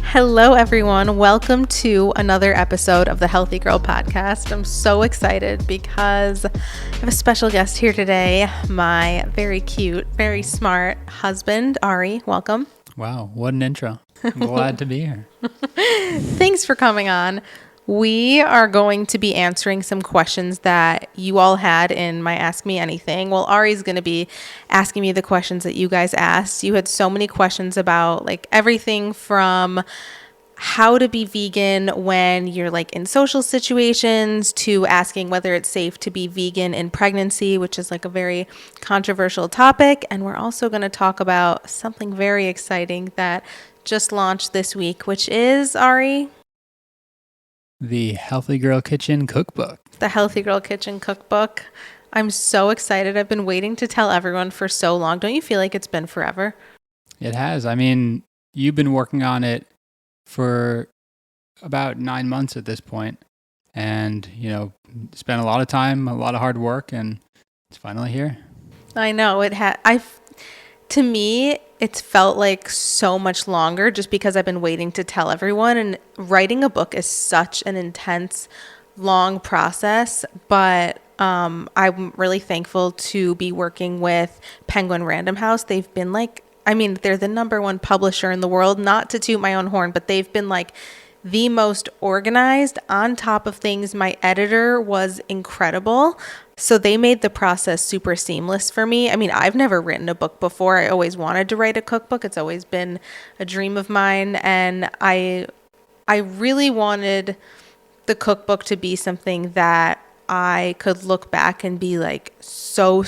Hello, everyone. Welcome to another episode of the Healthy Girl Podcast. I'm so excited because I have a special guest here today, my very cute, very smart husband, Ari. Welcome. Wow, what an intro. I'm glad to be here. Thanks for coming on. We are going to be answering some questions that you all had in my Ask Me Anything. Well, Ari's going to be asking me the questions that you guys asked. You had so many questions about like everything from how to be vegan when you're like in social situations to asking whether it's safe to be vegan in pregnancy, which is like a very controversial topic. And we're also going to talk about something very exciting that just launched this week, which is, Ari? The HealthyGirl Kitchen Cookbook. The HealthyGirl Kitchen Cookbook. I'm so excited. I've been waiting to tell everyone for so long. Don't you feel like it's been forever? It has. I mean, you've been working on it for about 9 months at this point, and, you know, spent a lot of time, a lot of hard work, and it's finally here. I know. To me, it's felt like so much longer just because I've been waiting to tell everyone. And writing a book is such an intense, long process. But I'm really thankful to be working with Penguin Random House. They've been they're the number one publisher in the world, not to toot my own horn, but they've been like the most organized, on top of things. My editor was incredible. So they made the process super seamless for me. I mean, I've never written a book before. I always wanted to write a cookbook. It's always been a dream of mine. And I really wanted the cookbook to be something that I could look back and be like so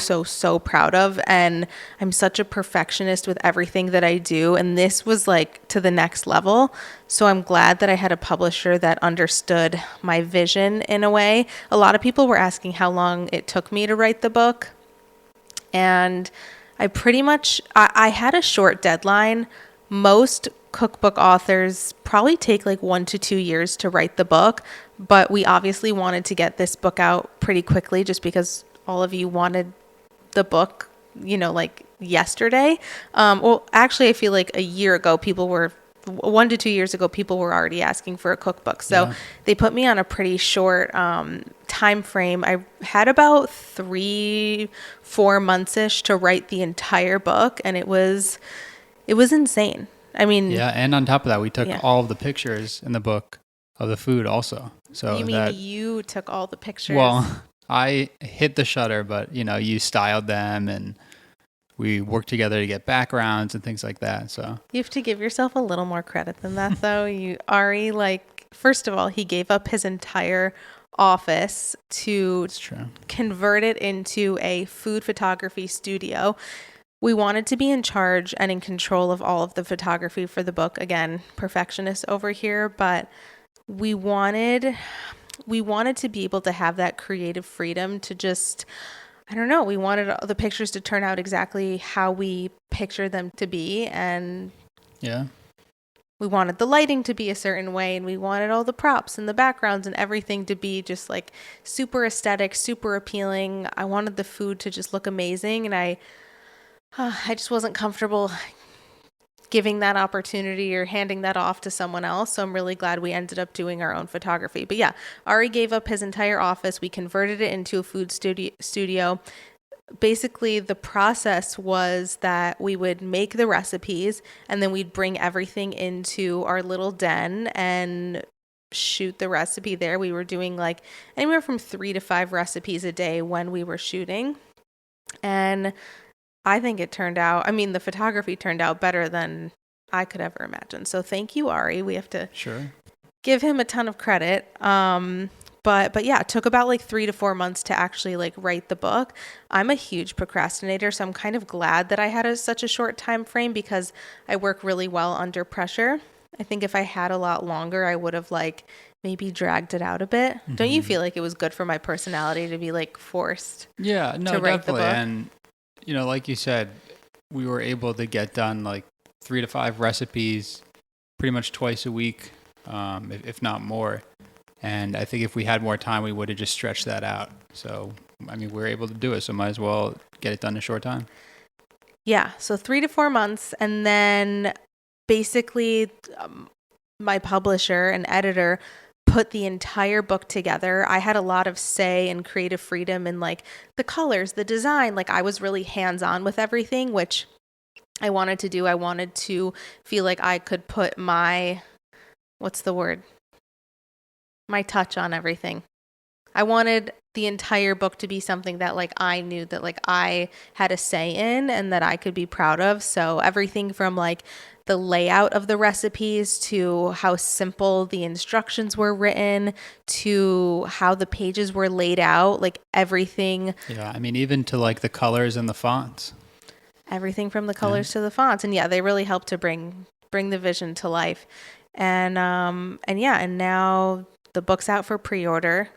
proud of. And I'm such a perfectionist with everything that I do. And this was like to the next level. So I'm glad that I had a publisher that understood my vision in a way. A lot of people were asking how long it took me to write the book. And I had a short deadline. Most cookbook authors probably take like 1 to 2 years to write the book, but we obviously wanted to get this book out pretty quickly just because all of you wanted the book, like yesterday. Well, actually, I feel like a year ago, 1 to 2 years ago, people were already asking for a cookbook. So They put me on a pretty short time frame. I had about 3-4 months-ish to write the entire book, and it was insane. I mean, yeah, and on top of that, we took all of the pictures in the book of the food also. So you took all the pictures? Well, I hit the shutter, but you styled them, and we worked together to get backgrounds and things like that. So you have to give yourself a little more credit than that, though. Ari, first of all, he gave up his entire office to convert it into a food photography studio. We wanted to be in charge and in control of all of the photography for the book. Again, perfectionist over here, but we wanted to be able to have that creative freedom to just, I don't know, we wanted the pictures to turn out exactly how we pictured them to be. And we wanted the lighting to be a certain way, and we wanted all the props and the backgrounds and everything to be just like super aesthetic, super appealing. I wanted the food to just look amazing, and I just wasn't comfortable giving that opportunity or handing that off to someone else. So I'm really glad we ended up doing our own photography. But yeah, Ari gave up his entire office. We converted it into a food studio. Basically, the process was that we would make the recipes, and then we'd bring everything into our little den and shoot the recipe there. We were doing like anywhere from 3 to 5 recipes a day when we were shooting. And I think the photography turned out better than I could ever imagine. So thank you, Ari. We have to give him a ton of credit. But yeah, it took about like 3 to 4 months to actually like write the book. I'm a huge procrastinator, so I'm kind of glad that I had such a short time frame because I work really well under pressure. I think if I had a lot longer, I would have like maybe dragged it out a bit. Don't you feel like it was good for my personality to be like forced Yeah, no, to write the definitely. book? And, like you said, we were able to get done like 3 to 5 recipes pretty much twice a week, if not more. And I think if we had more time, we would have just stretched that out. So, I mean, we're able to do it, so might as well get it done in a short time. Yeah, so 3 to 4 months. And then basically my publisher and editor put the entire book together. I had a lot of say and creative freedom in like the colors, the design. Like I was really hands-on with everything, which I wanted to do. I wanted to feel like I could put my, what's the word? My touch on everything. I wanted the entire book to be something that like I knew that like I had a say in and that I could be proud of. So everything from like the layout of the recipes to how simple the instructions were written to how the pages were laid out, like everything. Yeah, I mean, even to like the colors and the fonts. Everything from the colors to the fonts. And yeah, they really helped to bring the vision to life. And now the book's out for pre-order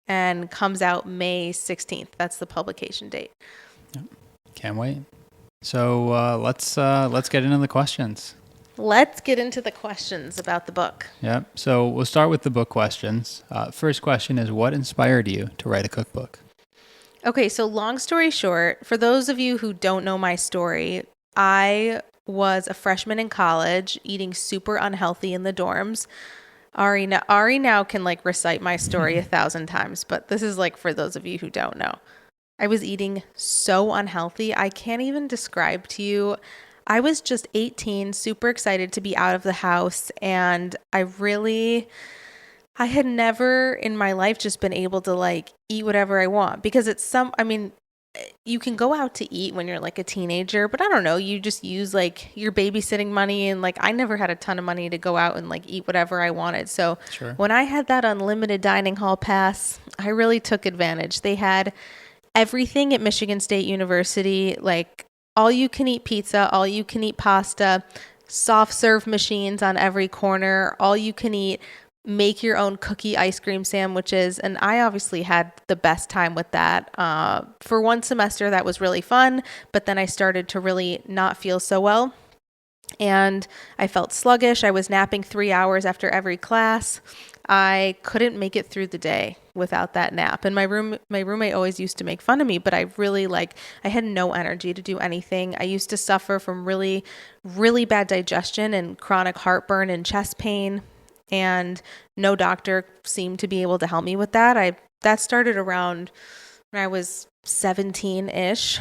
and comes out May 16th. That's the publication date. Yep. Can't wait. So let's get into the questions. Let's get into the questions about the book. Yep. So we'll start with the book questions. First question is, what inspired you to write a cookbook? Okay, so long story short, for those of you who don't know my story, I was a freshman in college eating super unhealthy in the dorms. Ari now can like recite my story 1,000 times, but this is like for those of you who don't know. I was eating so unhealthy. I can't even describe to you. I was just 18, super excited to be out of the house, and I had never in my life just been able to like eat whatever I want because you can go out to eat when you're like a teenager, but I don't know, you just use like your babysitting money, and like I never had a ton of money to go out and like eat whatever I wanted. So Sure. When I had that unlimited dining hall pass, I really took advantage. They had everything at Michigan State University, like all you can eat pizza, all you can eat pasta, soft serve machines on every corner, all you can eat make your own cookie ice cream sandwiches. And I obviously had the best time with that. For one semester, that was really fun. But then I started to really not feel so well. And I felt sluggish. I was napping 3 hours after every class. I couldn't make it through the day without that nap. And my roommate always used to make fun of me, but I really I had no energy to do anything. I used to suffer from really, really bad digestion and chronic heartburn and chest pain. And no doctor seemed to be able to help me with that. That started around when I was 17-ish.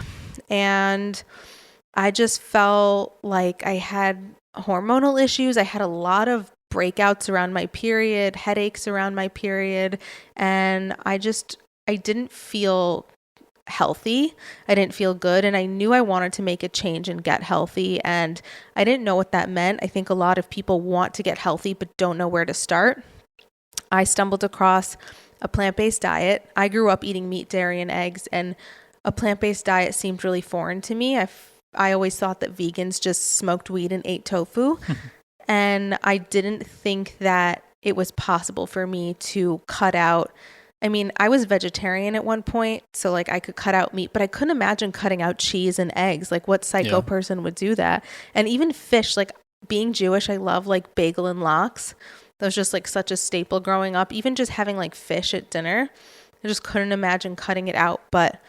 And I just felt like I had hormonal issues. I had a lot of breakouts around my period, headaches around my period. And I didn't feel healthy. I didn't feel good, and I knew I wanted to make a change and get healthy, and I didn't know what that meant. I think a lot of people want to get healthy but don't know where to start. I stumbled across a plant-based diet. I grew up eating meat, dairy, and eggs, and a plant-based diet seemed really foreign to me. I always thought that vegans just smoked weed and ate tofu, and I didn't think that it was possible for me to cut out. I was vegetarian at one point, so like I could cut out meat, but I couldn't imagine cutting out cheese and eggs. Like what psycho person would do that? And even fish, like being Jewish, I love like bagel and lox. That was just like such a staple growing up. Even just having like fish at dinner, I just couldn't imagine cutting it out. But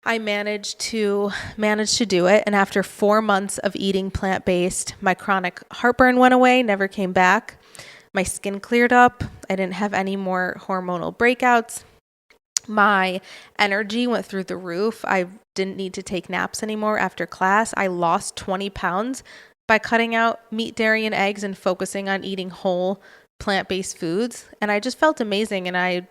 I managed to do it. And after 4 months of eating plant-based, my chronic heartburn went away, never came back. My skin cleared up. I didn't have any more hormonal breakouts. My energy went through the roof. I didn't need to take naps anymore after class. I lost 20 pounds by cutting out meat, dairy, and eggs and focusing on eating whole plant-based foods. And I just felt amazing. And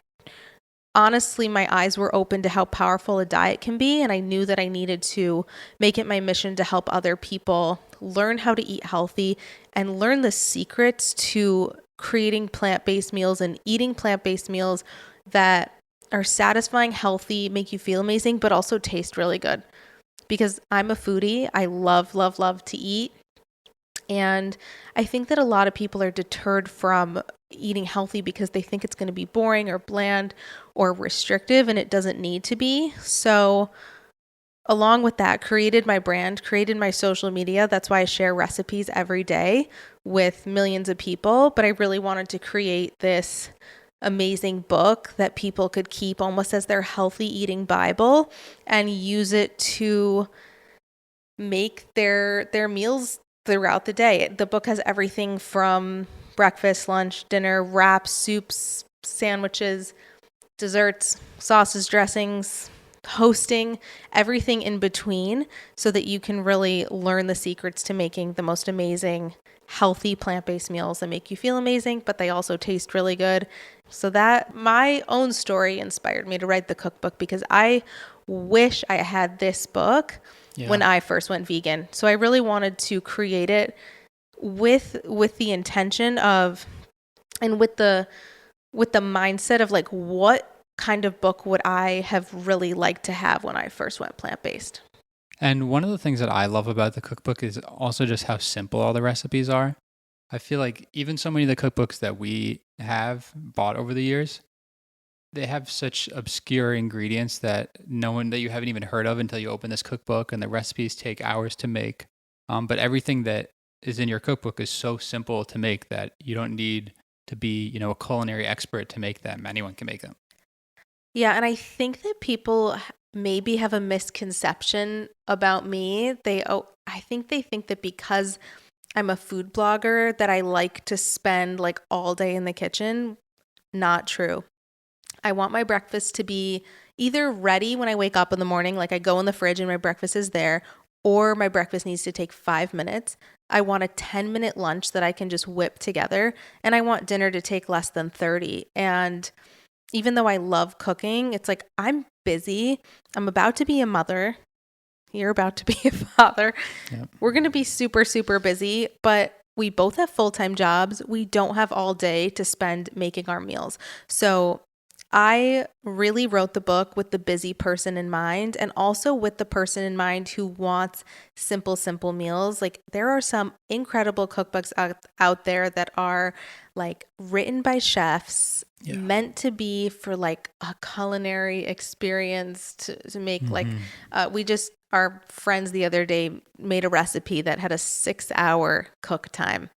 honestly, my eyes were open to how powerful a diet can be. And I knew that I needed to make it my mission to help other people learn how to eat healthy and learn the secrets to creating plant-based meals and eating plant-based meals that are satisfying, healthy, make you feel amazing, but also taste really good. Because I'm a foodie. I love, love, love to eat. And I think that a lot of people are deterred from eating healthy because they think it's going to be boring or bland or restrictive, and it doesn't need to be. So along with that, created my brand, created my social media. That's why I share recipes every day with millions of people. But I really wanted to create this amazing book that people could keep almost as their healthy eating Bible and use it to make their meals throughout the day. The book has everything from breakfast, lunch, dinner, wraps, soups, sandwiches, desserts, sauces, dressings, hosting, everything in between, so that you can really learn the secrets to making the most amazing, healthy, plant-based meals that make you feel amazing, but they also taste really good. So that my own story inspired me to write the cookbook, because I wish I had this book when I first went vegan. So I really wanted to create it with the intention of, and with the mindset of like, what kind of book would I have really liked to have when I first went plant-based. And one of the things that I love about the cookbook is also just how simple all the recipes are. I feel like even so many of the cookbooks that we have bought over the years, they have such obscure ingredients that that you haven't even heard of until you open this cookbook, and the recipes take hours to make. But everything that is in your cookbook is so simple to make that you don't need to be, a culinary expert to make them. Anyone can make them. Yeah, and I think that people maybe have a misconception about me. I think they think that because I'm a food blogger that I like to spend like all day in the kitchen. Not true. I want my breakfast to be either ready when I wake up in the morning, like I go in the fridge and my breakfast is there, or my breakfast needs to take 5 minutes. I want a 10-minute lunch that I can just whip together, and I want dinner to take less than 30. And even though I love cooking, it's like I'm busy. I'm about to be a mother. You're about to be a father. Yep. We're going to be super, super busy, but we both have full-time jobs. We don't have all day to spend making our meals. So I really wrote the book with the busy person in mind, and also with the person in mind who wants simple, simple meals. Like, there are some incredible cookbooks out there that are like written by chefs, meant to be for like a culinary experience to make like, our friends the other day made a recipe that had a 6-hour cook time.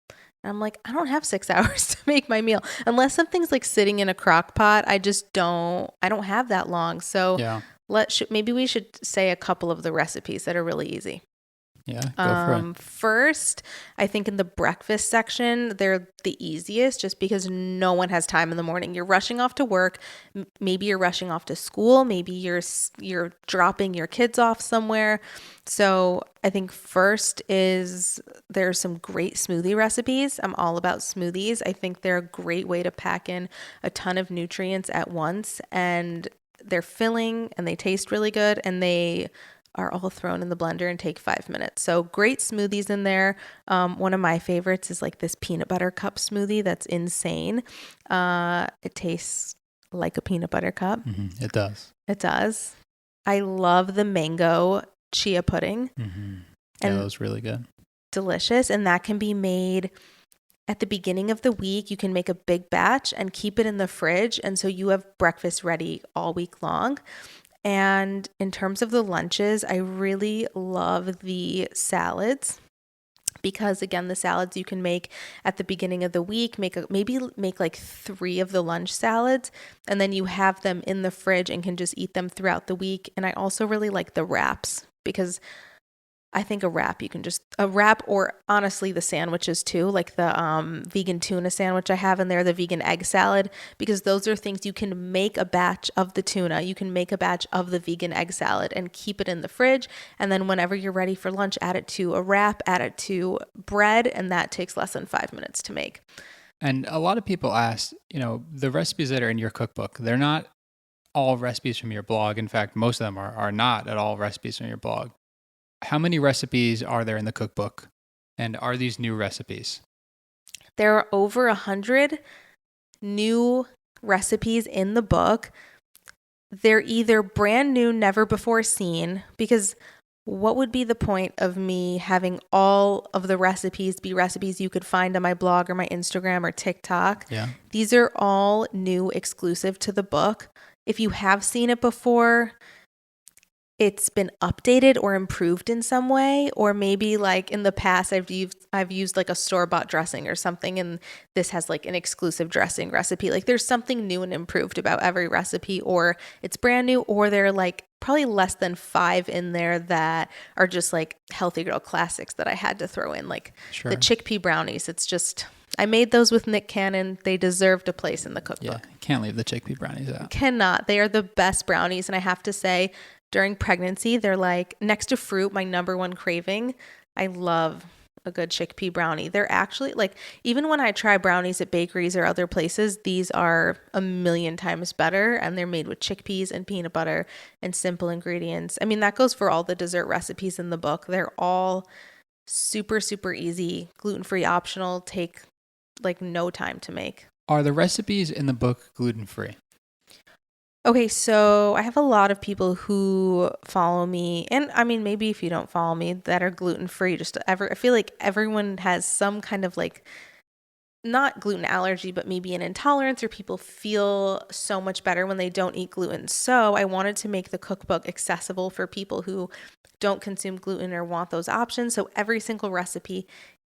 And I'm like, I don't have 6 hours to make my meal unless something's like sitting in a crock pot. I don't have that long. So maybe we should say a couple of the recipes that are really easy. Yeah, go for it. First, I think in the breakfast section, they're the easiest just because no one has time in the morning. You're rushing off to work. Maybe you're rushing off to school. Maybe you're dropping your kids off somewhere. So I think first is there's some great smoothie recipes. I'm all about smoothies. I think they're a great way to pack in a ton of nutrients at once, and they're filling and they taste really good, and they are all thrown in the blender and take 5 minutes. So great smoothies in there. One of my favorites is like this peanut butter cup smoothie that's insane. It tastes like a peanut butter cup. Mm-hmm. It does. It does. I love the mango chia pudding. Mm-hmm. Yeah, that was really good. Delicious. And that can be made at the beginning of the week. You can make a big batch and keep it in the fridge. And so you have breakfast ready all week long. And in terms of the lunches, I really love the salads, because again, the salads you can make at the beginning of the week, maybe make like 3 of the lunch salads, and then you have them in the fridge and can just eat them throughout the week. And I also really like the wraps, because I think a wrap, or honestly the sandwiches too, like the vegan tuna sandwich I have in there, the vegan egg salad, because those are things you can make a batch of the tuna, you can make a batch of the vegan egg salad and keep it in the fridge. And then whenever you're ready for lunch, add it to a wrap, add it to bread, and that takes less than 5 minutes to make. And a lot of people ask, the recipes that are in your cookbook, they're not all recipes from your blog. In fact, most of them are not at all recipes from your blog. How many recipes are there in the cookbook? And are these new recipes? There are over 100 new recipes in the book. They're either brand new, never before seen, because what would be the point of me having all of the recipes be recipes you could find on my blog or my Instagram or TikTok? Yeah. These are all new, exclusive to the book. If you have seen it before, it's been updated or improved in some way, or maybe like in the past I've used like a store-bought dressing or something, and this has like an exclusive dressing recipe. Like there's something new and improved about every recipe, or it's brand new, or there are like probably less than 5 in there that are just like Healthy Girl classics that I had to throw in, like Sure. the chickpea brownies. It's just, I made those with Nick Cannon. They deserved a place in the cookbook. Yeah, can't leave the chickpea brownies out. Cannot. They are the best brownies, and I have to say, during pregnancy, they're like next to fruit, my number one craving. I love a good chickpea brownie. They're actually like, even when I try brownies at bakeries or other places, these are a million times better, and they're made with chickpeas and peanut butter and simple ingredients. I mean, that goes for all the dessert recipes in the book. They're all super, super easy, gluten-free optional, take like no time to make. Are the recipes in the book gluten-free? Okay, so I have a lot of people who follow me, and I mean, maybe if you don't follow me, that are gluten-free. I feel like everyone has some kind of like, not gluten allergy, but maybe an intolerance, or people feel so much better when they don't eat gluten. So I wanted to make the cookbook accessible for people who don't consume gluten or want those options. So every single recipe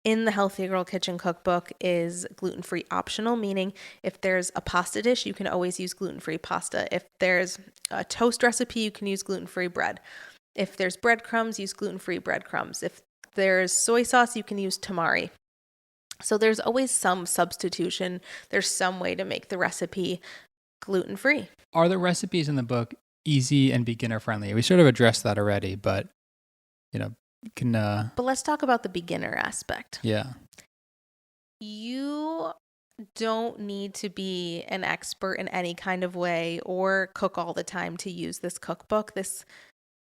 in the Healthy Girl Kitchen Cookbook is gluten-free optional, meaning if there's a pasta dish, you can always use gluten-free pasta. If there's a toast recipe, you can use gluten-free bread. If there's breadcrumbs, use gluten-free breadcrumbs. If there's soy sauce, you can use tamari. So there's always some substitution. There's some way to make the recipe gluten-free. Are the recipes in the book easy and beginner-friendly? We sort of addressed that already, but you know, can But let's talk about the beginner aspect. Yeah. You don't need to be an expert in any kind of way or cook all the time to use this cookbook.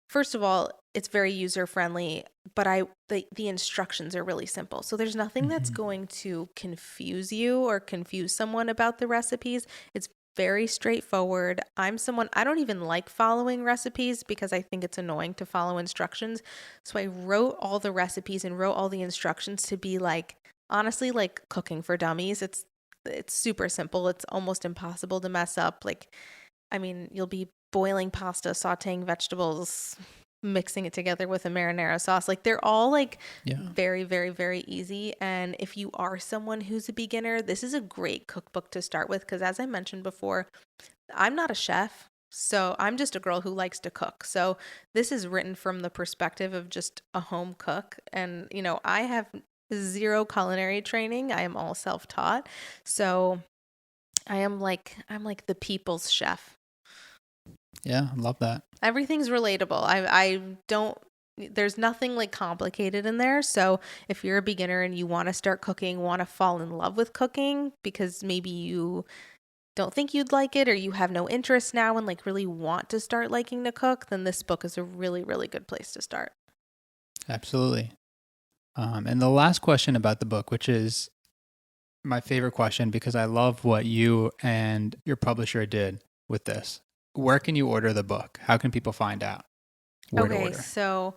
First of all, it's very user friendly, but the instructions are really simple. So there's nothing that's going to confuse you or confuse someone about the recipes. It's very straightforward. I don't even like following recipes because I think it's annoying to follow instructions. So I wrote all the recipes and wrote all the instructions to be like, honestly, like cooking for dummies. It's super simple. It's almost impossible to mess up. Like, I mean, you'll be boiling pasta, sauteing vegetables, mixing it together with a marinara sauce. Like they're all like very, very, very easy. And if you are someone who's a beginner, this is a great cookbook to start with. Because as I mentioned before, I'm not a chef. So I'm just a girl who likes to cook. So this is written from the perspective of just a home cook. And, you know, I have zero culinary training. I am all self-taught. So I'm like the people's chef. Yeah, I love that. Everything's relatable. There's nothing like complicated in there. So if you're a beginner and you want to start cooking, want to fall in love with cooking because maybe you don't think you'd like it or you have no interest now and like really want to start liking to cook, then this book is a really, really good place to start. Absolutely. And the last question about the book, which is my favorite question because I love what you and your publisher did with this. Where can you order the book? How can people find out where to order? So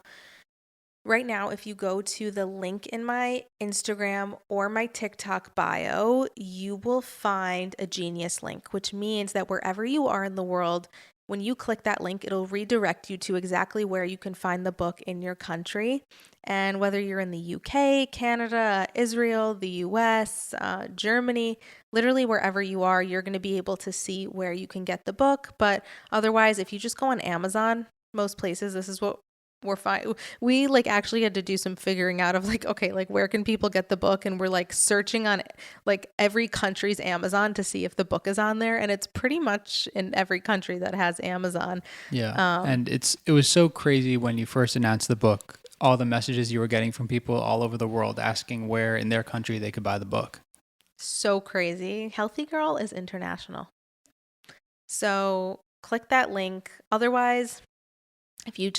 right now, if you go to the link in my Instagram or my TikTok bio, you will find a Genius link, which means that wherever you are in the world, when you click that link, it'll redirect you to exactly where you can find the book in your country. And whether you're in the UK, Canada, Israel, the US, Germany, literally wherever you are, you're going to be able to see where you can get the book. But otherwise, if you just go on Amazon, most places, this is what we're fine. We like actually had to do some figuring out of like, okay, like where can people get the book? And we're like searching on like every country's Amazon to see if the book is on there. And it's pretty much in every country that has Amazon. Yeah. And it was so crazy when you first announced the book, all the messages you were getting from people all over the world asking where in their country they could buy the book. So crazy. Healthy Girl is international. So click that link. Otherwise, if you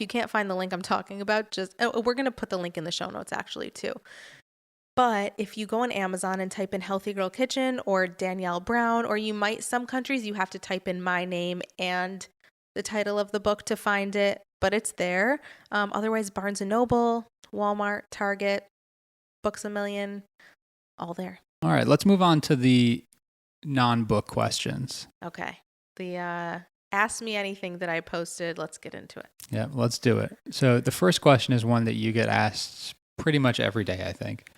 can't find the link I'm talking about, we're going to put the link in the show notes actually too. But if you go on Amazon and type in Healthy Girl Kitchen or Danielle Brown, or some countries you have to type in my name and the title of the book to find it. but it's there. Otherwise, Barnes and Noble, Walmart, Target, Books a Million, all there. All right, let's move on to the non-book questions. Okay. The Ask Me Anything that I posted. Let's get into it. Yeah, let's do it. So the first question is one that you get asked pretty much every day, I think.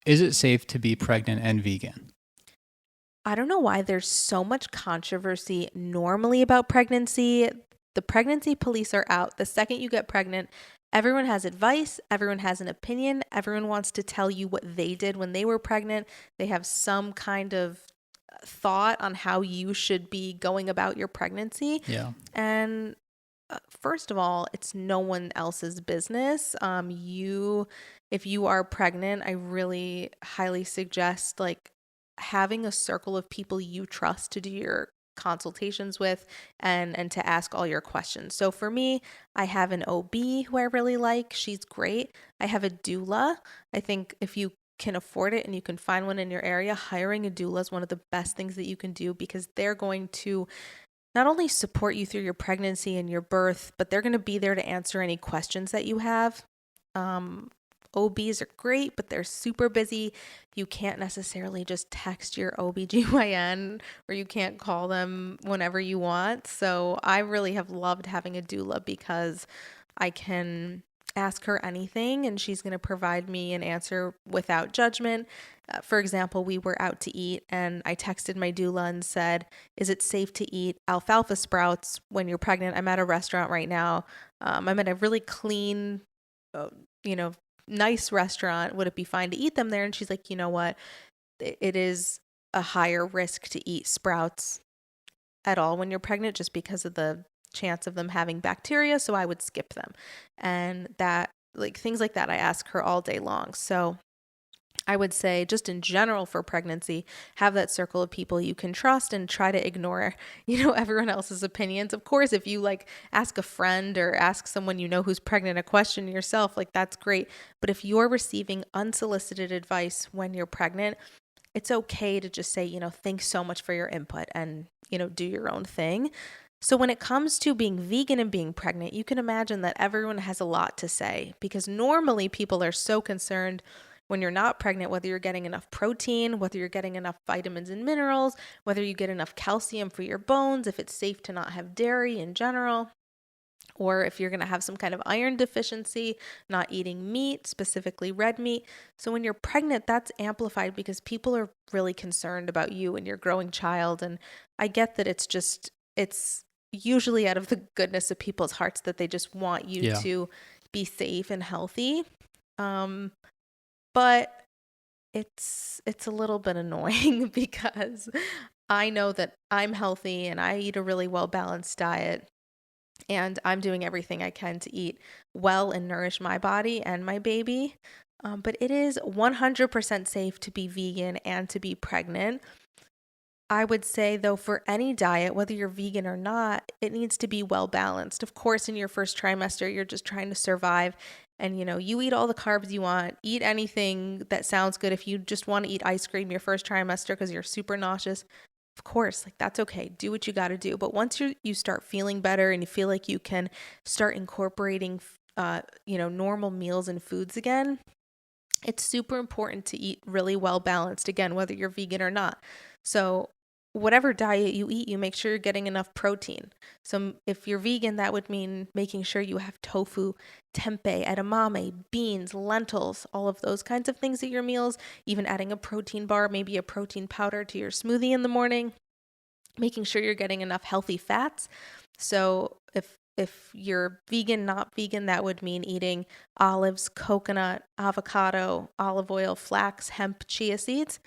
Is it safe to be pregnant and vegan? I don't know why there's so much controversy normally about pregnancy. The pregnancy police are out. The second you get pregnant, everyone has advice, everyone has an opinion, everyone wants to tell you what they did when they were pregnant. They have some kind of thought on how you should be going about your pregnancy. Yeah. And first of all, it's no one else's business. If you are pregnant, I really highly suggest having a circle of people you trust to do your consultations with and to ask all your questions. So for me, I have an OB who I really like. She's great. I have a doula. I think if you can afford it and you can find one in your area, hiring a doula is one of the best things that you can do, because they're going to not only support you through your pregnancy and your birth, but they're going to be there to answer any questions that you have. OBs are great, but they're super busy. You can't necessarily just text your OBGYN, or you can't call them whenever you want. So I really have loved having a doula, because I can ask her anything and she's going to provide me an answer without judgment. For example, we were out to eat and I texted my doula and said, is it safe to eat alfalfa sprouts when you're pregnant? I'm at a restaurant right now. I'm at a really clean, nice restaurant. Would it be fine to eat them there? And she's like, you know what? It is a higher risk to eat sprouts at all when you're pregnant, just because of the chance of them having bacteria. So I would skip them. And that, things like that, I ask her all day long. So I would say, just in general for pregnancy, have that circle of people you can trust and try to ignore, everyone else's opinions. Of course, if you ask a friend or ask someone who's pregnant a question yourself, that's great. But if you're receiving unsolicited advice when you're pregnant, it's okay to just say, thanks so much for your input and, do your own thing. So when it comes to being vegan and being pregnant, you can imagine that everyone has a lot to say, because normally people are so concerned when you're not pregnant, whether you're getting enough protein, whether you're getting enough vitamins and minerals, whether you get enough calcium for your bones, if it's safe to not have dairy in general, or if you're going to have some kind of iron deficiency, not eating meat, specifically red meat. So when you're pregnant, that's amplified because people are really concerned about you and your growing child. And I get that it's usually out of the goodness of people's hearts that they just want you to be safe and healthy. But it's a little bit annoying because I know that I'm healthy and I eat a really well-balanced diet, and I'm doing everything I can to eat well and nourish my body and my baby. But it is 100% safe to be vegan and to be pregnant. I would say, though, for any diet, whether you're vegan or not, it needs to be well balanced. Of course, in your first trimester, you're just trying to survive. And, you eat all the carbs you want, eat anything that sounds good. If you just want to eat ice cream your first trimester because you're super nauseous, of course, that's okay. Do what you got to do. But once you start feeling better and you feel like you can start incorporating, normal meals and foods again, it's super important to eat really well balanced, again, whether you're vegan or not. So whatever diet you eat, you make sure you're getting enough protein. So if you're vegan, that would mean making sure you have tofu, tempeh, edamame, beans, lentils, all of those kinds of things at your meals, even adding a protein bar, maybe a protein powder to your smoothie in the morning, making sure you're getting enough healthy fats. So if you're vegan, not vegan, that would mean eating olives, coconut, avocado, olive oil, flax, hemp, chia seeds.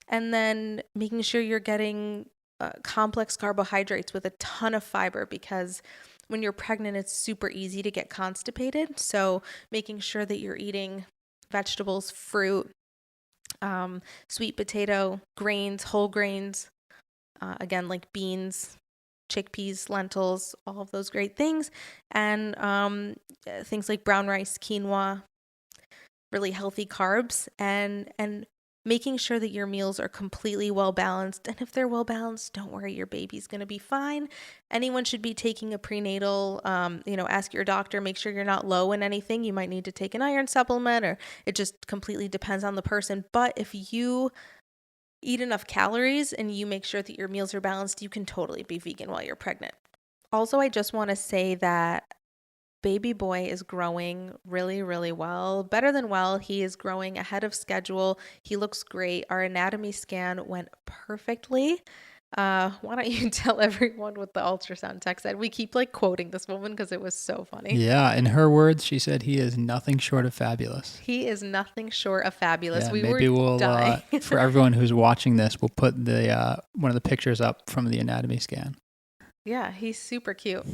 And then making sure you're getting complex carbohydrates with a ton of fiber, because when you're pregnant, it's super easy to get constipated. So making sure that you're eating vegetables, fruit, sweet potato, grains, whole grains, again, like beans, chickpeas, lentils, all of those great things. And things like brown rice, quinoa, really healthy carbs, and making sure that your meals are completely well balanced. And if they're well balanced, don't worry, your baby's going to be fine. Anyone should be taking a prenatal, ask your doctor, make sure you're not low in anything. You might need to take an iron supplement, or it just completely depends on the person. But if you eat enough calories and you make sure that your meals are balanced, you can totally be vegan while you're pregnant. Also, I just want to say that baby boy is growing really, really well. Better than well. He is growing ahead of schedule. He looks great. Our anatomy scan went perfectly. Why don't you tell everyone what the ultrasound tech said? We keep quoting this woman because it was so funny. Yeah, in her words, she said he is nothing short of fabulous. He is nothing short of fabulous. Yeah, we maybe were dying. for everyone who's watching this, we'll put the one of the pictures up from the anatomy scan. Yeah, he's super cute.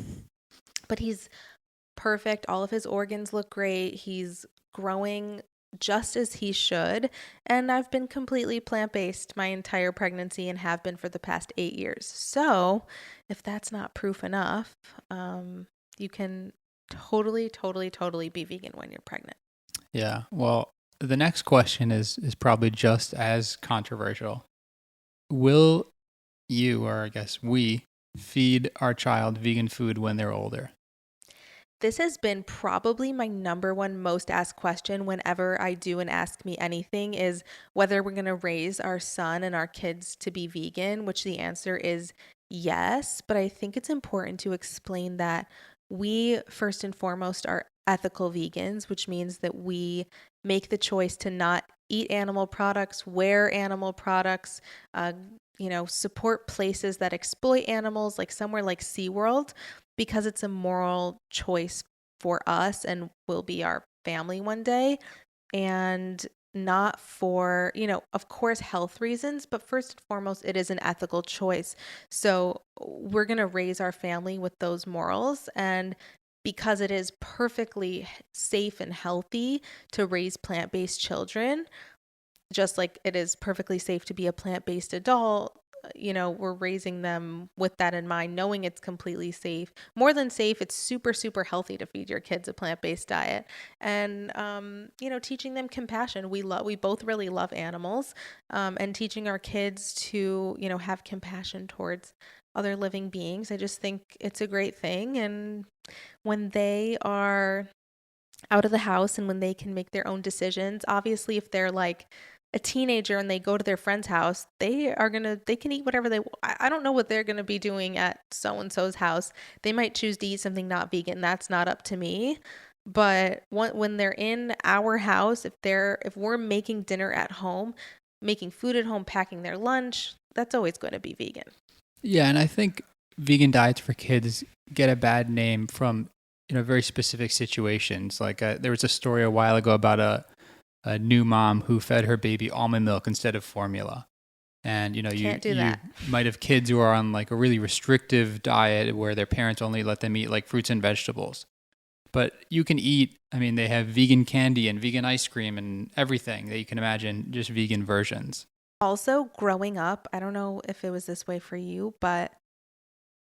But he's perfect. All of his organs look great. He's growing just as he should. And I've been completely plant-based my entire pregnancy and have been for the past 8 years. So if that's not proof enough, you can totally be vegan when you're pregnant. Yeah. Well, the next question is probably just as controversial. Will you, or I guess we, feed our child vegan food when they're older? This has been probably my number one most asked question whenever I do an Ask Me Anything, is whether we're going to raise our son and our kids to be vegan, which the answer is yes. But I think it's important to explain that we, first and foremost, are ethical vegans, which means that we make the choice to not eat animal products, wear animal products, support places that exploit animals, like somewhere like SeaWorld, because it's a moral choice for us and will be our family one day, and not for, of course, health reasons, but first and foremost, it is an ethical choice. So we're going to raise our family with those morals, and because it is perfectly safe and healthy to raise plant-based children, just like it is perfectly safe to be a plant-based adult, we're raising them with that in mind, knowing it's completely safe. More than safe, it's super, super healthy to feed your kids a plant-based diet. And, teaching them compassion. We both really love animals, and teaching our kids to, have compassion towards other living beings. I just think it's a great thing. And when they are out of the house and when they can make their own decisions, obviously, if they're like a teenager and they go to their friend's house, they can eat whatever I don't know what they're going to be doing at so-and-so's house. They might choose to eat something not vegan. That's not up to me. But when they're in our house, if we're making dinner at home, making food at home, packing their lunch, that's always going to be vegan. Yeah, and I think vegan diets for kids get a bad name from very specific situations. Like there was a story a while ago about a new mom who fed her baby almond milk instead of formula. And, you might have kids who are on like a really restrictive diet where their parents only let them eat like fruits and vegetables. But you can eat, they have vegan candy and vegan ice cream and everything that you can imagine, just vegan versions. Also, growing up, I don't know if it was this way for you, but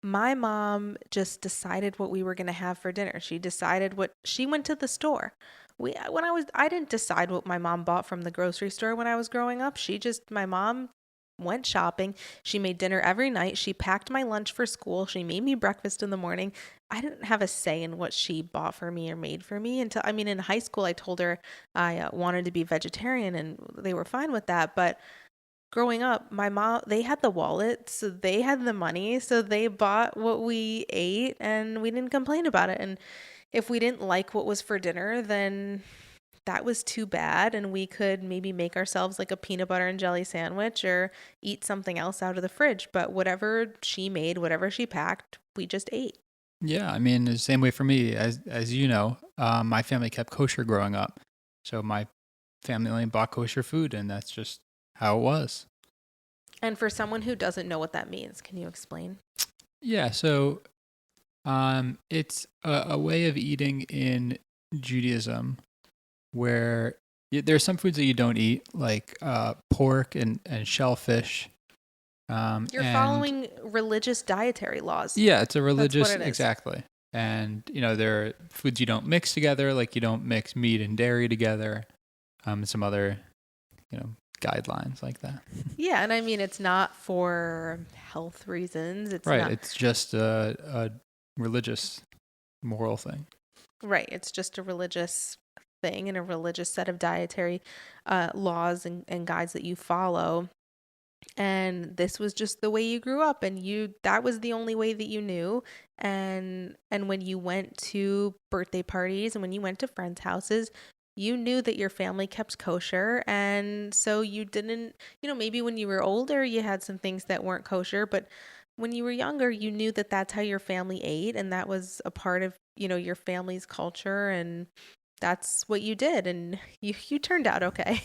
my mom just decided what we were going to have for dinner. She went to the store. I didn't decide what my mom bought from the grocery store when I was growing up. My mom went shopping. She made dinner every night. She packed my lunch for school. She made me breakfast in the morning. I didn't have a say in what she bought for me or made for me until, in high school, I told her I wanted to be vegetarian and they were fine with that. But growing up, my mom, they had the wallet, so they had the money, so they bought what we ate and we didn't complain about it. And if we didn't like what was for dinner, then that was too bad, and we could maybe make ourselves like a peanut butter and jelly sandwich or eat something else out of the fridge. But whatever she made, whatever she packed, we just ate. Yeah, the same way for me. As you know, my family kept kosher growing up. So my family only bought kosher food, and that's just how it was. And for someone who doesn't know what that means, can you explain? Yeah, so it's a way of eating in Judaism where there's some foods that you don't eat, like pork and shellfish. You're following religious dietary laws. Yeah, it's a religious, That's what it is. Exactly. And, there are foods you don't mix together, like you don't mix meat and dairy together. Some other, guidelines like that. Yeah, and I mean, it's not for health reasons. It's Right. not It's just a religious moral thing. right. It's just a religious thing and a religious set of dietary laws and guides that you follow. And this was just the way you grew up, and that was the only way that you knew. And when you went to birthday parties and when you went to friends' houses, you knew that your family kept kosher, and so you didn't, maybe when you were older you had some things that weren't kosher, but when you were younger you knew that that's how your family ate, and that was a part of, your family's culture, and that's what you did, and you turned out okay.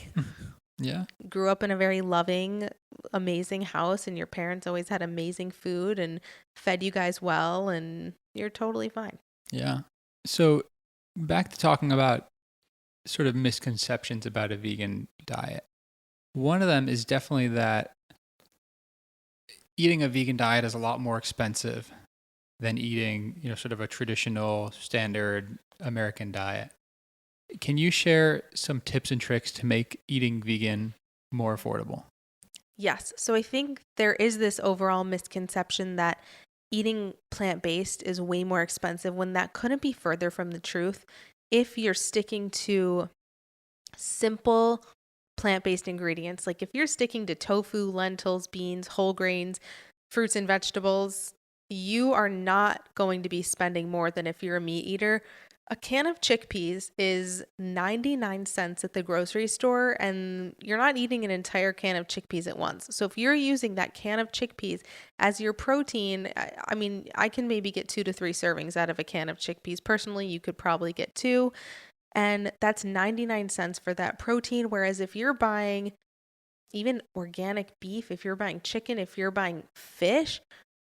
Yeah. Grew up in a very loving, amazing house, and your parents always had amazing food and fed you guys well, and you're totally fine. Yeah. So back to talking about sort of misconceptions about a vegan diet. One of them is definitely that eating a vegan diet is a lot more expensive than eating, sort of a traditional standard American diet. Can you share some tips and tricks to make eating vegan more affordable? Yes. So I think there is this overall misconception that eating plant-based is way more expensive, when that couldn't be further from the truth if you're sticking to simple plant-based ingredients. Like if you're sticking to tofu, lentils, beans, whole grains, fruits and vegetables, you are not going to be spending more than if you're a meat eater. A can of chickpeas is 99 cents at the grocery store, and you're not eating an entire can of chickpeas at once. So if you're using that can of chickpeas as your protein, I mean, I can maybe get 2 to 3 servings out of a can of chickpeas. Personally, you could probably get 2, and that's 99 cents for that protein. Whereas if you're buying even organic beef, if you're buying chicken, if you're buying fish,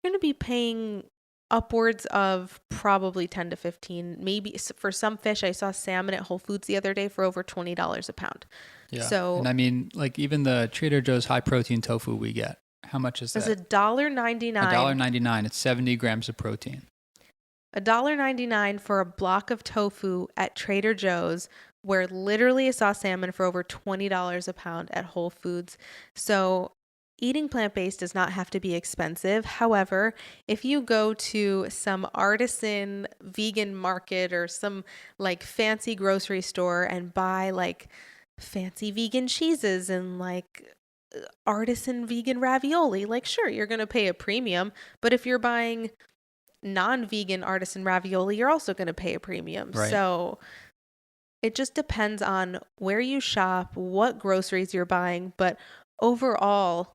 you're going to be paying upwards of probably 10 to 15, maybe for some fish. I saw salmon at Whole Foods the other day for over $20 a pound. Yeah. So, and I mean, like even the Trader Joe's high protein tofu we get, how much is that? it's $1.99. $1.99. It's 70 grams of protein. $1.99 for a block of tofu at Trader Joe's, where literally I saw salmon for over $20 a pound at Whole Foods. So eating plant-based does not have to be expensive. However, if you go to some artisan vegan market or some like fancy grocery store and buy like fancy vegan cheeses and like artisan vegan ravioli, like sure, you're going to pay a premium, but if you're buying non-vegan artisan ravioli, you're also going to pay a premium. Right. So it just depends on where you shop, what groceries you're buying, but overall,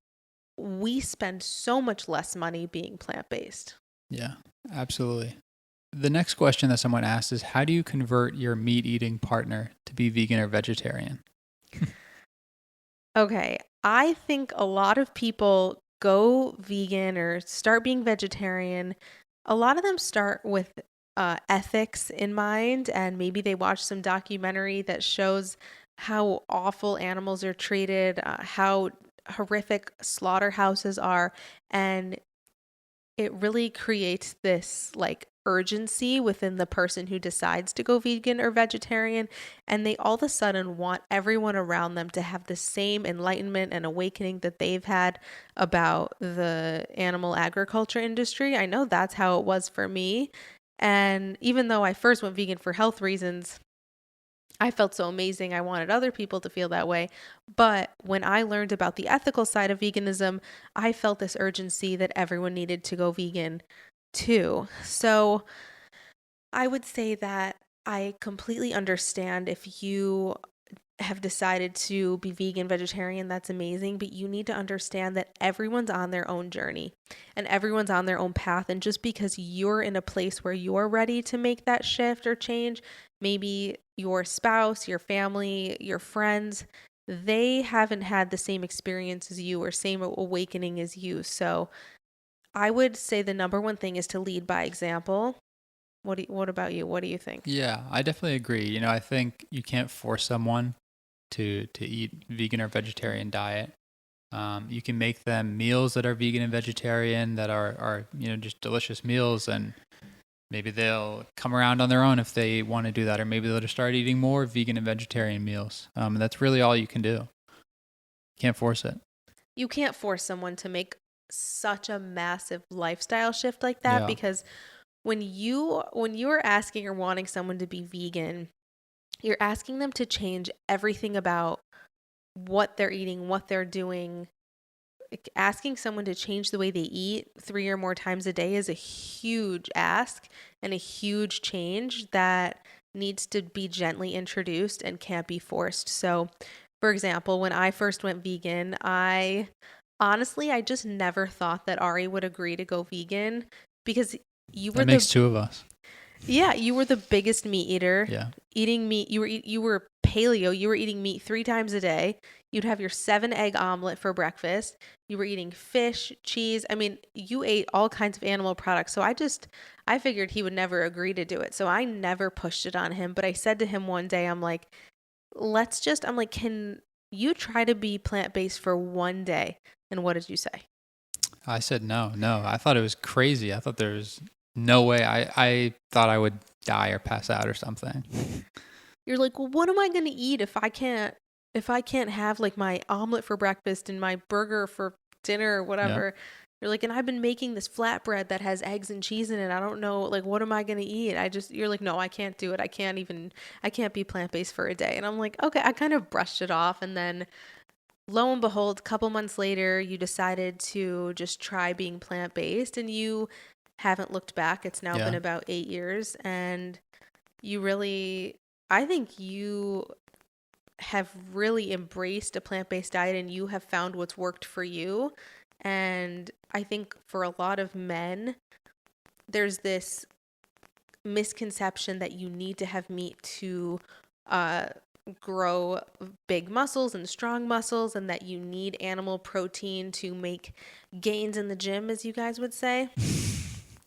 we spend so much less money being plant-based. Yeah, absolutely. The next question that someone asked is, how do you convert your meat-eating partner to be vegan or vegetarian? Okay, I think a lot of people go vegan or start being vegetarian. A lot of them start with ethics in mind, and maybe they watch some documentary that shows how awful animals are treated, how horrific slaughterhouses are, and it really creates this like urgency within the person who decides to go vegan or vegetarian, and they all of a sudden want everyone around them to have the same enlightenment and awakening that they've had about the animal agriculture industry. I know that's how it was for me, and even though I first went vegan for health reasons, I felt so amazing. I wanted other people to feel that way. But when I learned about the ethical side of veganism, I felt this urgency that everyone needed to go vegan too. So I would say that I completely understand if you have decided to be vegan, vegetarian, that's amazing, but you need to understand that everyone's on their own journey and everyone's on their own path. And just because you're in a place where you're ready to make that shift or change, maybe your spouse, your family, your friends, they haven't had the same experience as you or same awakening as you. So I would say the number one thing is to lead by example. What about you? What do you think? Yeah, I definitely agree. I think you can't force someone to eat vegan or vegetarian diet. You can make them meals that are vegan and vegetarian that are just delicious meals, and maybe they'll come around on their own if they want to do that, or maybe they'll just start eating more vegan and vegetarian meals. That's really all you can do. Can't force it. You can't force someone to make such a massive lifestyle shift like that, Yeah. because when you are asking or wanting someone to be vegan, you're asking them to change everything about what they're eating, what they're doing. Like, asking someone to change the way they eat 3 or more times a day is a huge ask and a huge change that needs to be gently introduced and can't be forced. So, for example, when I first went vegan, I just never thought that Ari would agree to go vegan, because you were That makes two of us. yeah, you were the biggest meat eater. Yeah. Eating meat, you were paleo. You were eating meat 3 times a day. You'd have your 7-egg omelet for breakfast. You were eating fish, cheese. I mean, you ate all kinds of animal products. So I figured he would never agree to do it. So I never pushed it on him. But I said to him one day, I'm like, can you try to be plant-based for one day? And what did you say? I said no. I thought it was crazy. I thought there was no way. I thought I would die or pass out or something. You're like, well, what am I going to eat if I can't have like my omelet for breakfast and my burger for dinner or whatever? Yeah. You're like, and I've been making this flatbread that has eggs and cheese in it. I don't know, like, what am I going to eat? You're like, no, I can't do it. I can't be plant-based for a day. And I'm like, okay, I kind of brushed it off. And then lo and behold, a couple months later, you decided to just try being plant-based, and you haven't looked back. It's now been about 8 years, and I think you have really embraced a plant-based diet, and you have found what's worked for you. And I think for a lot of men, there's this misconception that you need to have meat to grow big muscles and strong muscles, and that you need animal protein to make gains in the gym, as you guys would say,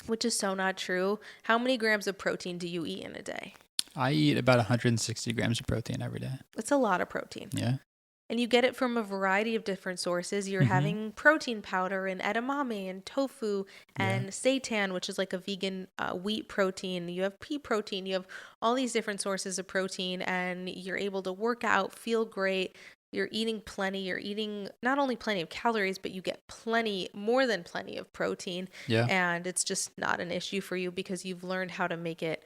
which is so not true. How many grams of protein do you eat in a day? I eat about 160 grams of protein every day. It's a lot of protein. Yeah. And you get it from a variety of different sources. You're having protein powder and edamame and tofu and seitan, which is like a vegan wheat protein. You have pea protein. You have all these different sources of protein, and you're able to work out, feel great. You're eating plenty. You're eating not only plenty of calories, but you get more than plenty of protein. Yeah. And it's just not an issue for you because you've learned how to make it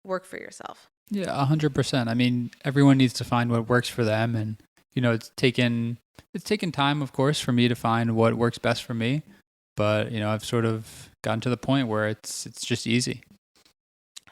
work for yourself. Yeah, 100%. I mean, everyone needs to find what works for them, and it's taken time, of course, for me to find what works best for me. But I've sort of gotten to the point where it's just easy.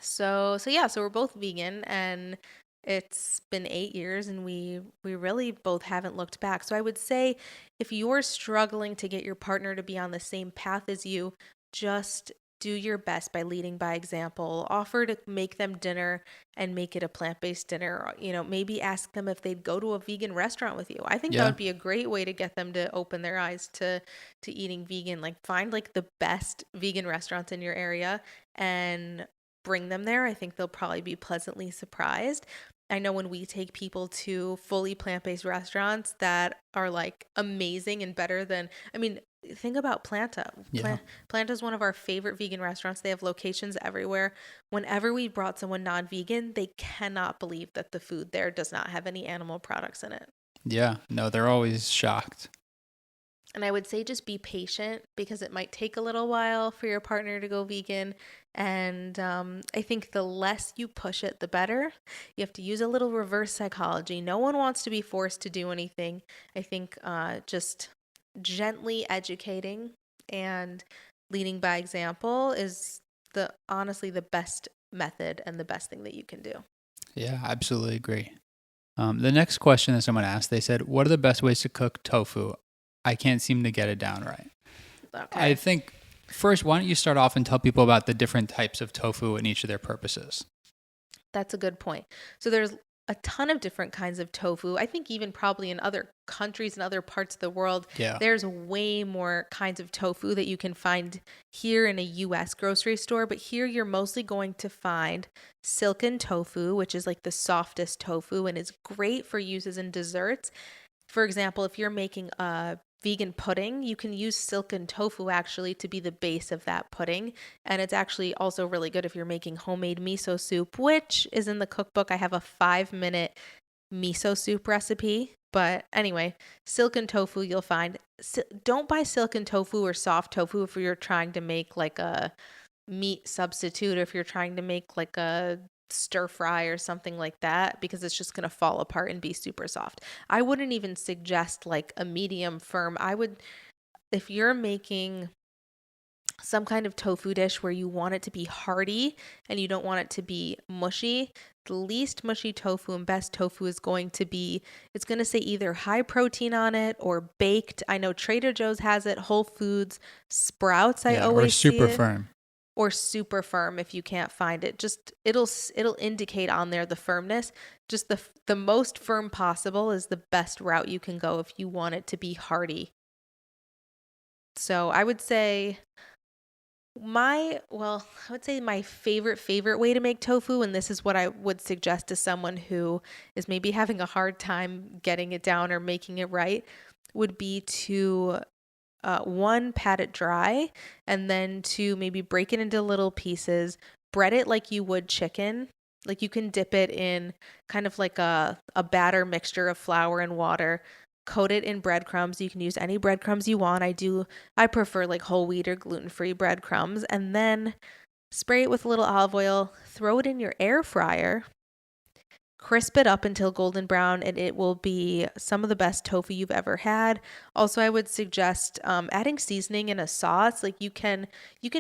So we're both vegan, and it's been 8 years, and we really both haven't looked back. So I would say, if you're struggling to get your partner to be on the same path as you, just do your best by leading by example. Offer to make them dinner and make it a plant-based dinner. Maybe ask them if they'd go to a vegan restaurant with you. I think that would be a great way to get them to open their eyes to eating vegan. Like, find like the best vegan restaurants in your area and bring them there. I think they'll probably be pleasantly surprised. I know when we take people to fully plant-based restaurants that are like amazing and better than, think about Planta. Planta is one of our favorite vegan restaurants. They have locations everywhere. Whenever we brought someone non-vegan, they cannot believe that the food there does not have any animal products in it. Yeah, no, they're always shocked. And I would say just be patient, because it might take a little while for your partner to go vegan. And I think the less you push it, the better. You have to use a little reverse psychology. No one wants to be forced to do anything. I think just gently educating and leading by example is honestly the best method and the best thing that you can do. Yeah, I absolutely agree. The next question that someone asked, they said, what are the best ways to cook tofu? I can't seem to get it down right. Okay. I think first, why don't you start off and tell people about the different types of tofu and each of their purposes? That's a good point. So there's a ton of different kinds of tofu. I think even probably in other countries and other parts of the world, there's way more kinds of tofu that you can find here in a U.S. grocery store. But here you're mostly going to find silken tofu, which is like the softest tofu and is great for uses in desserts. For example, if you're making a vegan pudding, you can use silken tofu actually to be the base of that pudding. And it's actually also really good if you're making homemade miso soup, which is in the cookbook. I have a 5-minute miso soup recipe, But anyway, silken tofu you'll find. Don't buy silken tofu or soft tofu if you're trying to make like a meat substitute, or if you're trying to make like a stir fry or something like that, because it's just going to fall apart and be super soft. I wouldn't even suggest like a medium firm. If you're making some kind of tofu dish where you want it to be hearty and you don't want it to be mushy, the least mushy tofu and best tofu is going to be, it's going to say either high protein on it or baked. I know Trader Joe's has it, Whole Foods, Sprouts, I always see it. Or super firm. Or super firm if you can't find it. Just it'll indicate on there the firmness. Just the most firm possible is the best route you can go if you want it to be hearty. So I would say my favorite way to make tofu, and this is what I would suggest to someone who is maybe having a hard time getting it down or making it right, would be to one, pat it dry, and then two, maybe break it into little pieces, bread it like you would chicken. Like you can dip it in kind of like a batter mixture of flour and water, coat it in breadcrumbs. You can use any breadcrumbs you want. I prefer like whole wheat or gluten-free breadcrumbs, and then spray it with a little olive oil, throw it in your air fryer, crisp it up until golden brown, and it will be some of the best tofu you've ever had. Also, I would suggest adding seasoning in a sauce. Like you can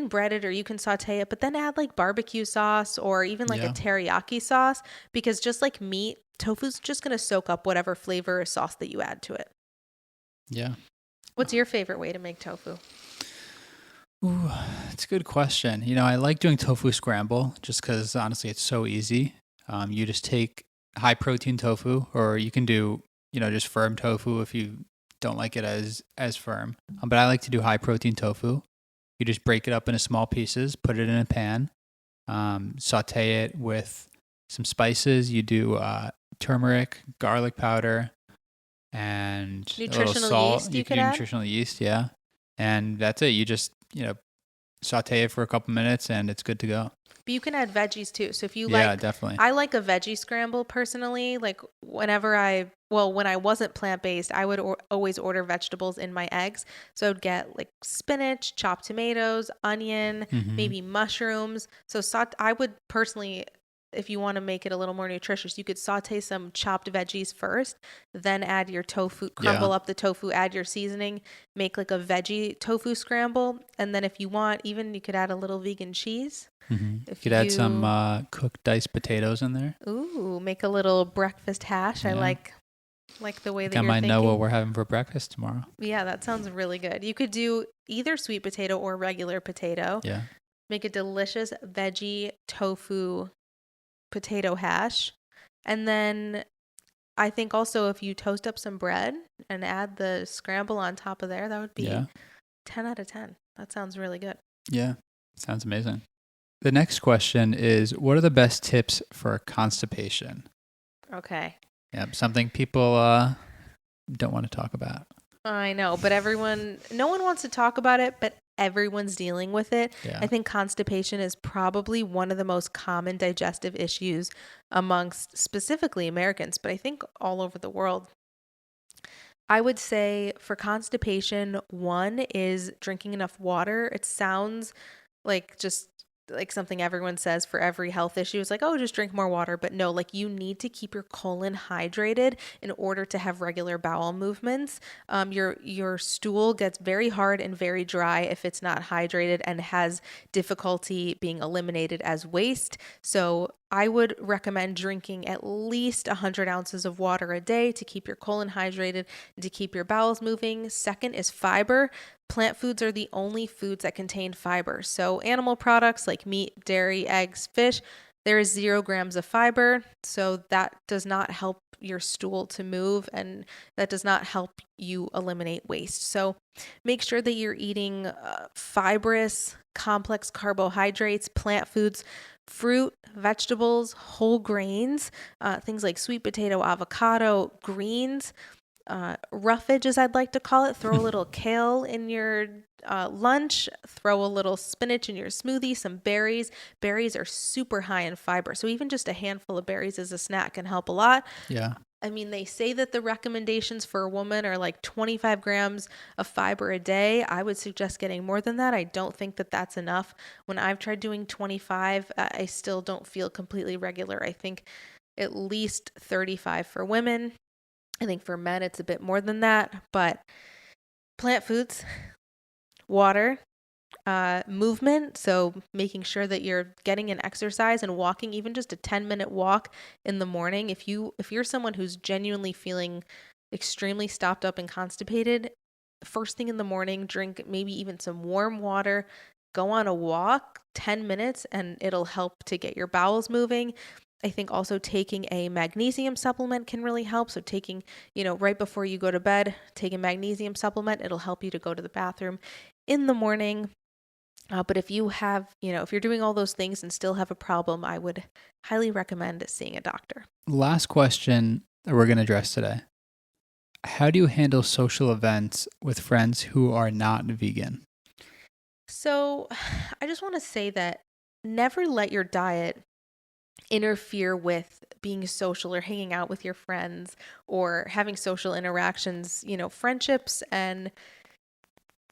bread it or you can saute it, but then add like barbecue sauce or even like a teriyaki sauce, because just like meat, tofu's just going to soak up whatever flavor or sauce that you add to it. Yeah. What's your favorite way to make tofu? Ooh, it's a good question. I like doing tofu scramble just because honestly it's so easy. You just take high protein tofu, or you can do, just firm tofu if you don't like it as firm. But I like to do high protein tofu. You just break it up into small pieces, put it in a pan, saute it with some spices. You do turmeric, garlic powder, and a little salt. Yeast you can do add? nutritional yeast, yeah. And that's it. You just, saute it for a couple minutes and it's good to go. But you can add veggies too. So if you definitely. I like a veggie scramble personally. Like when I wasn't plant-based, I would always order vegetables in my eggs. So I'd get like spinach, chopped tomatoes, onion, maybe mushrooms. So I would personally, if you want to make it a little more nutritious, you could saute some chopped veggies first, then add your tofu, crumble up the tofu, add your seasoning, make like a veggie tofu scramble. And then if you want, even you could add a little vegan cheese. You could add some cooked diced potatoes in there. Ooh, make a little breakfast hash. I like the way that you're thinking. I might know what we're having for breakfast tomorrow. Yeah, that sounds really good. You could do either sweet potato or regular potato. Yeah. Make a delicious veggie tofu potato hash. And then I think also if you toast up some bread and add the scramble on top of there, that would be 10 out of 10. That sounds really good. Yeah, sounds amazing. The next question is, what are the best tips for constipation? Okay. Yeah, something people don't want to talk about. I know, but no one wants to talk about it, but everyone's dealing with it. Yeah. I think constipation is probably one of the most common digestive issues amongst specifically Americans, but I think all over the world. I would say for constipation, one is drinking enough water. It sounds like just like something everyone says for every health issue. It's like, oh, just drink more water. But no, like you need to keep your colon hydrated in order to have regular bowel movements. Your stool gets very hard and very dry if it's not hydrated and has difficulty being eliminated as waste. So I would recommend drinking at least 100 ounces of water a day to keep your colon hydrated and to keep your bowels moving. Second is fiber. Plant foods are the only foods that contain fiber. So animal products like meat, dairy, eggs, fish, there is 0 grams of fiber. So that does not help your stool to move, and that does not help you eliminate waste. So make sure that you're eating fibrous, complex carbohydrates, plant foods, fruit, vegetables, whole grains, things like sweet potato, avocado, greens, roughage, as I'd like to call it. Throw a little kale in your lunch, throw a little spinach in your smoothie, some berries. Berries are super high in fiber. So even just a handful of berries as a snack can help a lot. Yeah. I mean, they say that the recommendations for a woman are like 25 grams of fiber a day. I would suggest getting more than that. I don't think that that's enough. When I've tried doing 25, I still don't feel completely regular. I think at least 35 for women. I think for men, it's a bit more than that. But plant foods, water, movement. So making sure that you're getting an exercise and walking, even just a 10-minute walk in the morning. If you're someone who's genuinely feeling extremely stopped up and constipated, first thing in the morning, drink maybe even some warm water, go on a walk 10 minutes, and it'll help to get your bowels moving. I think also taking a magnesium supplement can really help. So taking, right before you go to bed, take a magnesium supplement. It'll help you to go to the bathroom in the morning. But if you have, if you're doing all those things and still have a problem, I would highly recommend seeing a doctor. Last question that we're going to address today. How do you handle social events with friends who are not vegan? So I just want to say that never let your diet interfere with being social or hanging out with your friends or having social interactions, friendships and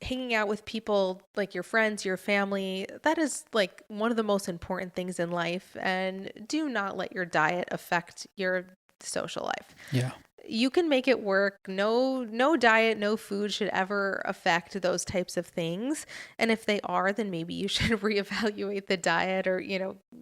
hanging out with people like your friends, your family. That is like one of the most important things in life. And do not let your diet affect your social life. Yeah. You can make it work. No diet, no food should ever affect those types of things. And if they are, then maybe you should reevaluate the diet or,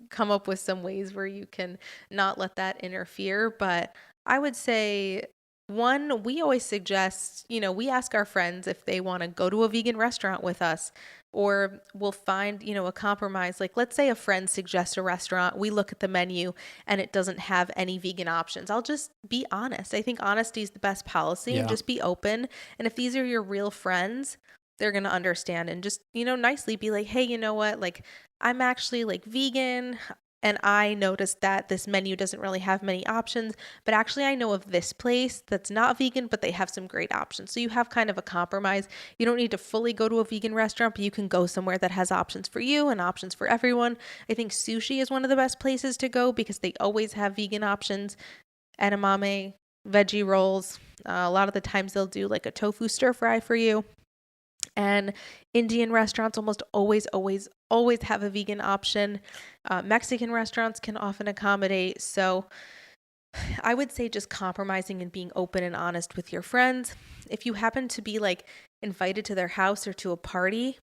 come up with some ways where you can not let that interfere. But I would say, one, we always suggest, we ask our friends if they want to go to a vegan restaurant with us, or we'll find, a compromise. Like, let's say a friend suggests a restaurant, we look at the menu and it doesn't have any vegan options. I'll just be honest. I think honesty is the best policy, and just be open. And if these are your real friends, they're going to understand and just, nicely be like, hey, you know what? Like, I'm actually like vegan. And I noticed that this menu doesn't really have many options, but actually I know of this place that's not vegan, but they have some great options. So you have kind of a compromise. You don't need to fully go to a vegan restaurant, but you can go somewhere that has options for you and options for everyone. I think sushi is one of the best places to go because they always have vegan options. Edamame, veggie rolls. A lot of the times they'll do like a tofu stir fry for you. And Indian restaurants almost always have a vegan option. Mexican restaurants can often accommodate. So I would say just compromising and being open and honest with your friends. If you happen to be like invited to their house or to a party,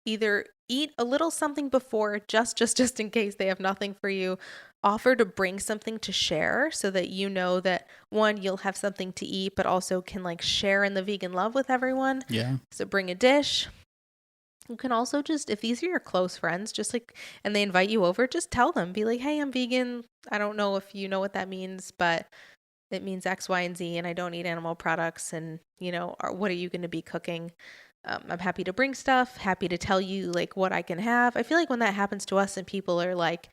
either eat a little something before, just in case they have nothing for you. Offer to bring something to share so that you know that, one, you'll have something to eat, but also can like share in the vegan love with everyone. Yeah. So bring a dish. You can also just, if these are your close friends, just like, and they invite you over, just tell them, be like, hey, I'm vegan. I don't know if you know what that means, but it means X, Y, and Z, and I don't eat animal products. And, what are you going to be cooking? I'm happy to bring stuff, happy to tell you like what I can have. I feel like when that happens to us and people are like,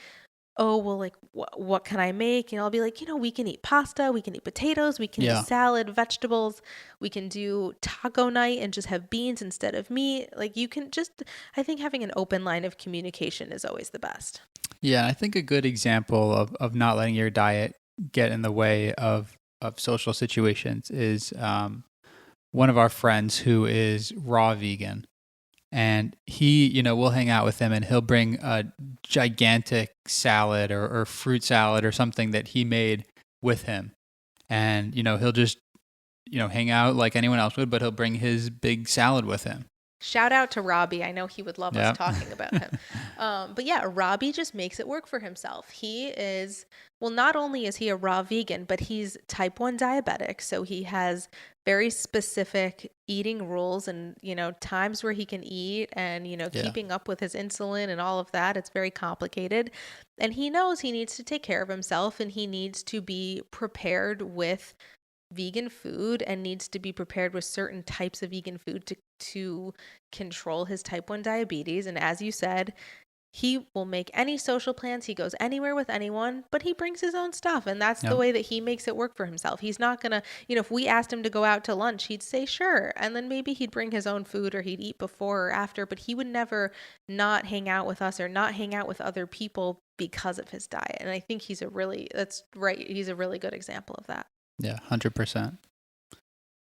oh, well, like, what can I make? And I'll be like, we can eat pasta, we can eat potatoes, we can do salad, vegetables, we can do taco night and just have beans instead of meat. Like, you can just, I think having an open line of communication is always the best. Yeah, I think a good example of not letting your diet get in the way of social situations is one of our friends who is raw vegan. And he, we'll hang out with him and he'll bring a gigantic salad or fruit salad or something that he made with him. And, he'll just, hang out like anyone else would, but he'll bring his big salad with him. Shout out to Robbie. I know he would love us talking about him. But yeah, Robbie just makes it work for himself. He is, well, not only is he a raw vegan, but he's type 1 diabetic. So he has very specific eating rules and, times where he can eat and, keeping up with his insulin and all of that. It's very complicated. And he knows he needs to take care of himself and he needs to be prepared with vegan food and needs to be prepared with certain types of vegan food to control his type 1 diabetes. And as you said, he will make any social plans. He goes anywhere with anyone, but he brings his own stuff. And that's the way that he makes it work for himself. He's not going to, if we asked him to go out to lunch, he'd say, sure. And then maybe he'd bring his own food or he'd eat before or after, but he would never not hang out with us or not hang out with other people because of his diet. And I think that's right. He's a really good example of that. Yeah, 100%.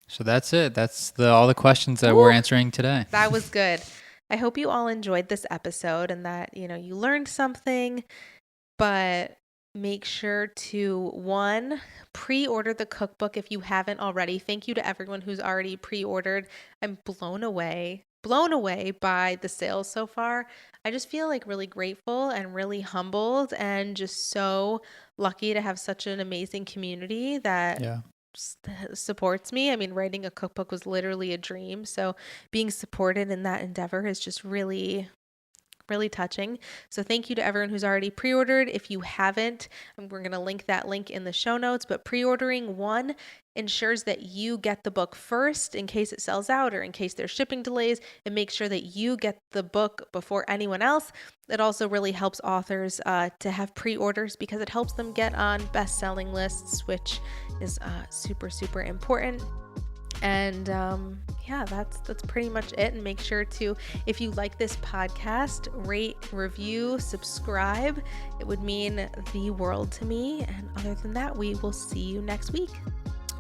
So that's it. That's all the questions that Woo! we're answering today. That was good. I hope you all enjoyed this episode and that, you learned something, but make sure to, one, pre-order the cookbook if you haven't already. Thank you to everyone who's already pre-ordered. I'm blown away by the sales so far. I just feel like really grateful and really humbled and just so lucky to have such an amazing community that Yeah. supports me. I mean, writing a cookbook was literally a dream. So being supported in that endeavor is just really, really touching. So thank you to everyone who's already pre-ordered. If you haven't, we're going to link that link in the show notes, but pre-ordering, one, ensures that you get the book first in case it sells out or in case there's shipping delays, and make sure that you get the book before anyone else. It also really helps authors to have pre-orders because it helps them get on best-selling lists, which is super, super important. And yeah, that's pretty much it. And make sure to, if you like this podcast, rate, review, subscribe. It would mean the world to me. And other than that, we will see you next week.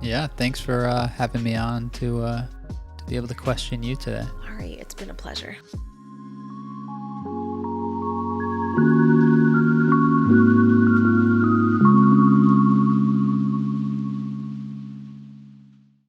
Yeah, thanks for having me on to be able to question you today. All right, it's been a pleasure.